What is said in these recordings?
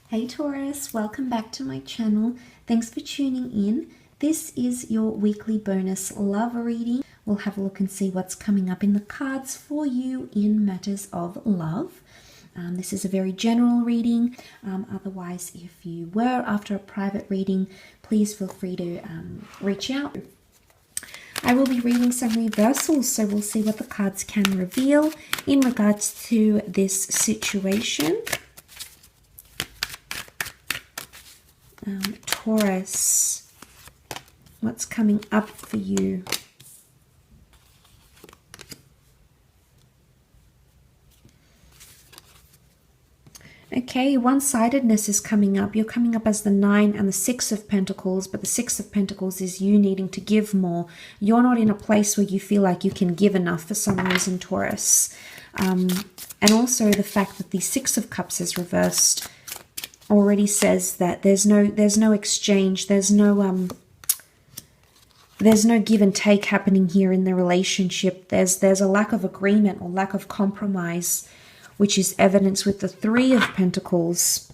Hey Taurus, welcome back to my channel. Thanks for tuning in. This is your weekly bonus love reading. We'll have a look and see what's coming up in the cards for you in matters of love. This is a very general reading. Otherwise, if you were after a private reading, please feel free to reach out. I will be reading some reversals, so we'll see what the cards can reveal in regards to this situation. Taurus, what's coming up for you? Okay, one-sidedness is coming up. You're coming up as the 9 and the 6 of Pentacles, but the 6 of Pentacles is you needing to give more. You're not in a place where you feel like you can give enough for some reason, Taurus. And also the fact that the 6 of Cups is reversed already says that there's no exchange, there's no give and take happening here in the relationship. There's a lack of agreement or lack of compromise, which is evidenced with the 3 of Pentacles.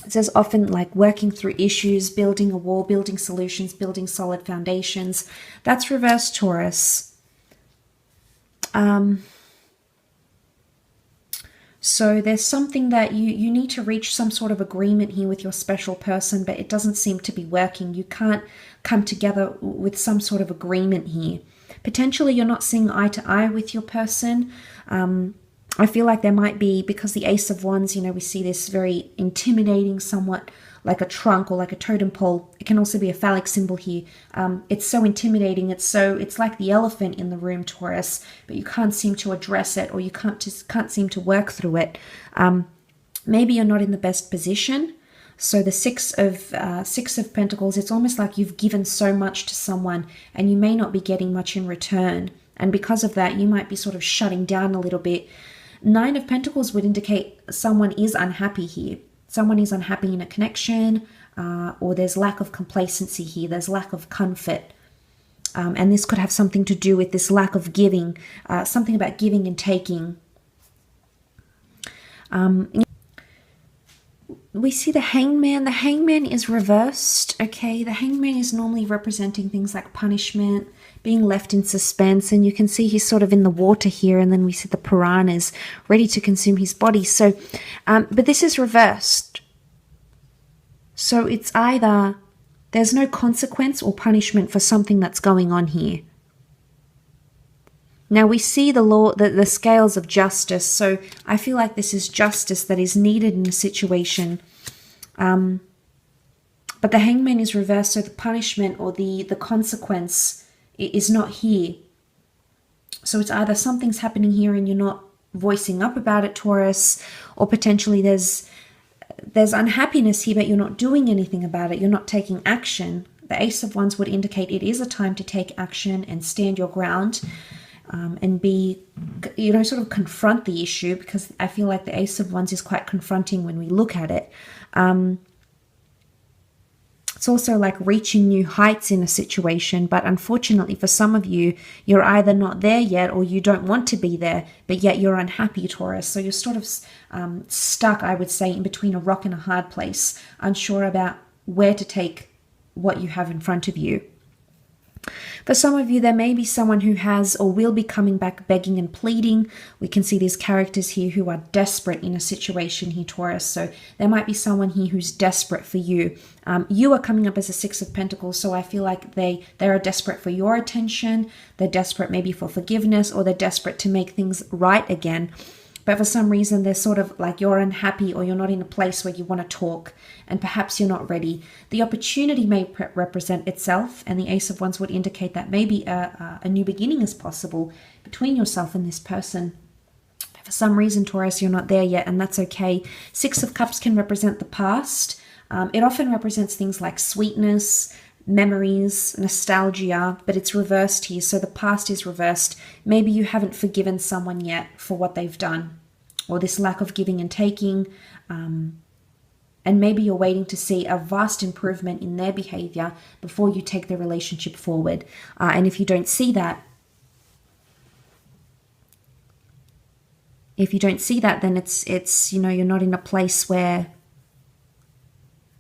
It says often like working through issues, building a wall, building solutions, building solid foundations. That's reversed, Taurus. So there's something that you need to reach some sort of agreement here with your special person, but it doesn't seem to be working. You can't come together with some sort of agreement here. Potentially you're not seeing eye to eye with your person. I feel like there might be, because the Ace of Wands, you know, we see this very intimidating, somewhat like a trunk or like a totem pole. It can also be a phallic symbol here. It's so intimidating. It's like the elephant in the room, Taurus, but you can't seem to address it, or you can't seem to work through it. Maybe you're not in the best position. So the six of Pentacles, it's almost like you've given so much to someone and you may not be getting much in return. And because of that, you might be sort of shutting down a little bit. 9 of Pentacles would indicate someone is unhappy here. Someone is unhappy in a connection, or there's lack of complacency here. There's lack of comfort. And this could have something to do with this lack of giving, something about giving and taking. We see the Hangman. The Hangman is reversed, okay? The Hangman is normally representing things like punishment, being left in suspense, and you can see he's sort of in the water here, and then we see the piranhas ready to consume his body. So, but this is reversed. So it's either there's no consequence or punishment for something that's going on here. Now we see the law, the scales of justice. So I feel like this is justice that is needed in a situation. But the Hangman is reversed, so the punishment or the consequence is not here. So it's either something's happening here and you're not voicing up about it, Taurus, or potentially there's unhappiness here, but you're not doing anything about it. You're not taking action. The Ace of Wands would indicate it is a time to take action and stand your ground. And be, you know, sort of confront the issue, because I feel like the Ace of Wands is quite confronting when we look at it. It's also like reaching new heights in a situation, but unfortunately for some of you, you're either not there yet or you don't want to be there, but yet you're unhappy, Taurus. So you're sort of stuck, I would say, in between a rock and a hard place, unsure about where to take what you have in front of you. For some of you, there may be someone who has or will be coming back begging and pleading. We can see these characters here who are desperate in a situation here, Taurus. So there might be someone here who's desperate for you. You are coming up as a 6 of Pentacles, so I feel like they are desperate for your attention. They're desperate maybe for forgiveness, or they're desperate to make things right again. But for some reason, they're sort of like you're unhappy, or you're not in a place where you want to talk, and perhaps you're not ready. The opportunity may represent itself, and the Ace of Wands would indicate that maybe a new beginning is possible between yourself and this person. For some reason, Taurus, you're not there yet, and that's okay. 6 of Cups can represent the past. It often represents things like sweetness, memories, nostalgia, but it's reversed here. So the past is reversed. Maybe you haven't forgiven someone yet for what they've done, or this lack of giving and taking. And maybe you're waiting to see a vast improvement in their behavior before you take the relationship forward. And if you don't see that, then it's you know, you're not in a place where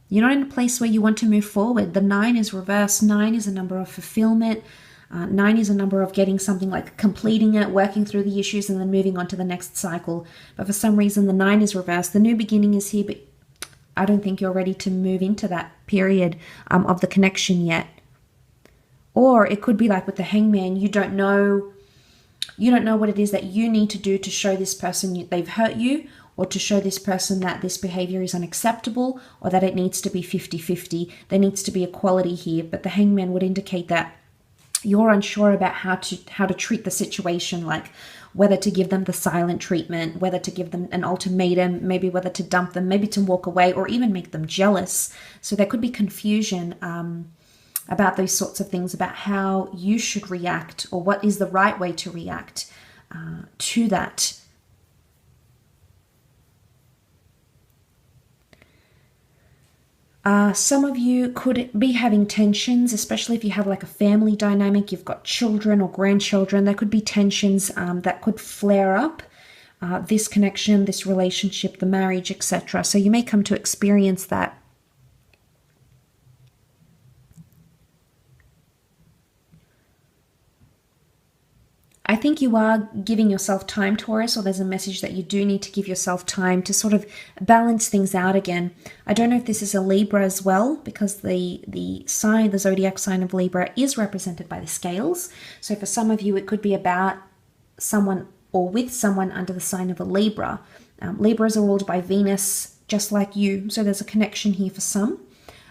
You're not in a place where you want to move forward. The 9 is reversed. 9 is a number of fulfillment. 9 is a number of getting something, like completing it, working through the issues, and then moving on to the next cycle. But for some reason, the 9 is reversed. The new beginning is here, but I don't think you're ready to move into that period of the connection yet. Or it could be like with the Hangman, you don't know what it is that you need to do to show this person they've hurt you, or to show this person that this behavior is unacceptable, or that it needs to be 50-50. There needs to be equality here. But the Hangman would indicate that you're unsure about how to treat the situation, like whether to give them the silent treatment, whether to give them an ultimatum, maybe whether to dump them, maybe to walk away, or even make them jealous. So there could be confusion about those sorts of things, about how you should react, or what is the right way to react to that. Some of you could be having tensions, especially if you have like a family dynamic, you've got children or grandchildren. There could be tensions that could flare up, this connection, this relationship, the marriage, etc. So you may come to experience that. I think you are giving yourself time, Taurus, or there's a message that you do need to give yourself time to sort of balance things out again. I don't know if this is a Libra as well, because the sign, the zodiac sign of Libra, is represented by the scales. So for some of you, it could be about someone or with someone under the sign of a Libra. Libras are ruled by Venus, just like you. So there's a connection here for some.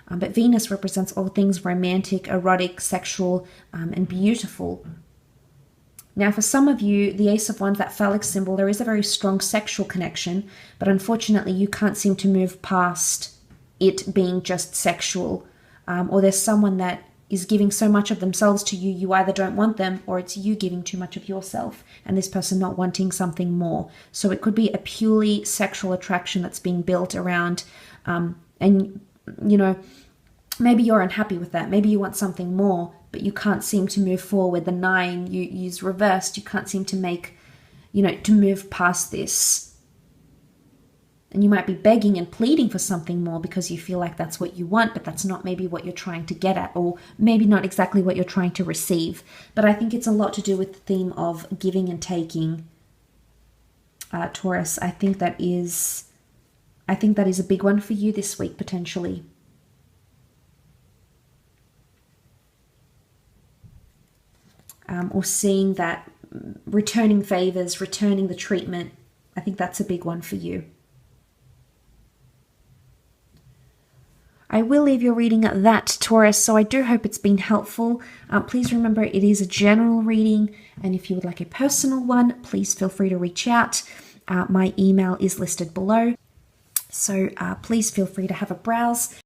But Venus represents all things romantic, erotic, sexual, and beautiful. Now, for some of you, the Ace of Wands, that phallic symbol, there is a very strong sexual connection, but unfortunately you can't seem to move past it being just sexual. Or there's someone that is giving so much of themselves to you, you either don't want them, or it's you giving too much of yourself and this person not wanting something more. So it could be a purely sexual attraction that's being built around, and you know, maybe you're unhappy with that. Maybe you want something more, but you can't seem to move forward. The 9 you use reversed. You can't seem to make, to move past this. And you might be begging and pleading for something more because you feel like that's what you want, but that's not maybe what you're trying to get at, or maybe not exactly what you're trying to receive. But I think it's a lot to do with the theme of giving and taking, Taurus. I think that is a big one for you this week, potentially. Or seeing that, returning favors, returning the treatment. I think that's a big one for you. I will leave your reading at that, Taurus, so I do hope it's been helpful. Please remember, it is a general reading, and if you would like a personal one, please feel free to reach out. My email is listed below, so please feel free to have a browse.